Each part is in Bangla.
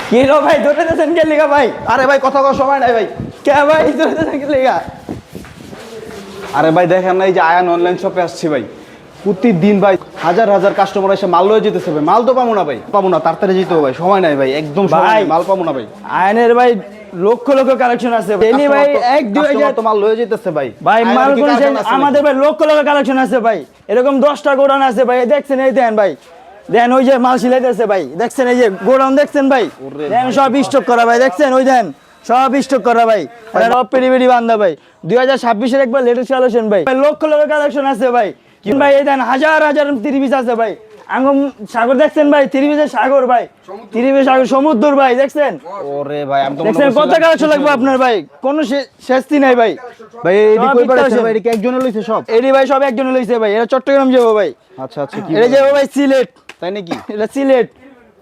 কি লো ভাই দৌড়াতেছেন কে লিগা ভাই? আরে ভাই কথা কওয়ার সময় নাই ভাই। কে ভাই দৌড়াতেছেন কে লিগা? আরে ভাই দেখেন না এই যে আয়ান অনলাইন শপে আসছি ভাই, প্রতিদিন ভাই হাজার হাজার কাস্টমার এসে মাল লয়ে যেতেছে ভাই, মাল তো পাবো না ভাই, পাবো না, তাড়াতাড়ি যেতে হবে ভাই, সময় নাই ভাই, একদম সময় ভাই। নাই, মাল পাবো না ভাই। আয়নের ভাই লক্ষ লক্ষ কালেকশন আছে ডেলি ভাই এক দুই কাস্টমার তো মাল লয়ে যেতেছে ভাই। ভাই আয়ানের মাল কি কোন কারখানা আছে আমাদের ভাই লক্ষ লক্ষ কালেকশন আছে ভাই, এরকম 10টা গোডাউন আছে ভাই, দেখছেন এই দেন ভাই, দেন ওই যে মাল সিলাইতেছে ভাই, দেখছেন এই যে গোডাউন দেখছেন ভাই, ওরে দেন সব স্টক করা ভাই, দেখছেন ওই দেন সব স্টক করা ভাই, আর সব পেরি বান্ধা ভাই, 2026 এর একবার লেটেস্ট কালেকশন ভাই, লক্ষ লক্ষ কালেকশন আছে ভাই, কি ভাই এই দেন হাজার হাজার 30 পিস আছে ভাই, আঙ্গম সাগর দেখছেন ভাই, 30 পিসের সাগর ভাই, 30 পিস সাগর সমুদ্র ভাই, দেখছেন ওরে ভাই আমি তো মনে দেখছেন কত করছিলাম- কালেকশন লাগবে আপনার ভাই, কোনো শেষই নাই ভাই। ভাই এডি সব কই পাঠাইছে বিক্রি ভাই, এডি কি একজনে লইছে সব? এডি ভাই সব একজন লইছে ভাই, এটা চট্টগ্রাম যাবো ভাই, আচ্ছা আচ্ছা, কি এটা যাবো ভাই সিলেট, তাই নাকি? এটা সিলেট,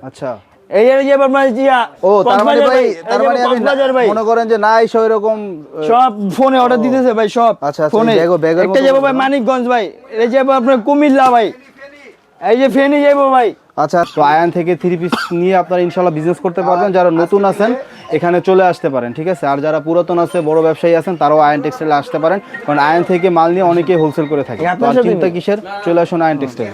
আচ্ছা। এই এটা যাবো আপনার জিয়া ও তার মানে কক্সবাজার ভাই, এটা তার যাবো মানে আমি কক্সবাজার ভাই, মনে করেন যে নাই সব এরকম সব ফোনে অর্ডার দিতেছে ভাই সব আচ্ছা, আচ্ছা, ফোনে, এই ব্যাগের একটা মতো যাবো বলছো ভাই না? মানিকগঞ্জ ভাই, এটা যাবো আপনার কুমিল্লা ভাই, এই যে ফেনী যাবো ভাই। আচ্ছা, তো আয়ান থেকে 3 পিস নিয়ে আপনারা ইনশাআল্লাহ বিজনেস করতে পারবেন। যারা নতুন আছেন এখানে চলে আসতে পারেন, ঠিক আছে। আর যারা পুরাতন আছে, বড় ব্যবসায়ী আছেন, তারাও আয়ন টেক্সটাইলে আসতে পারেন, কারণ আয়ন থেকে মাল নিয়ে অনেকেই হোলসেল করে থাকে। তো আর চিন্তা কিসের, চলে আসুন আয়ন টেক্সটাইল।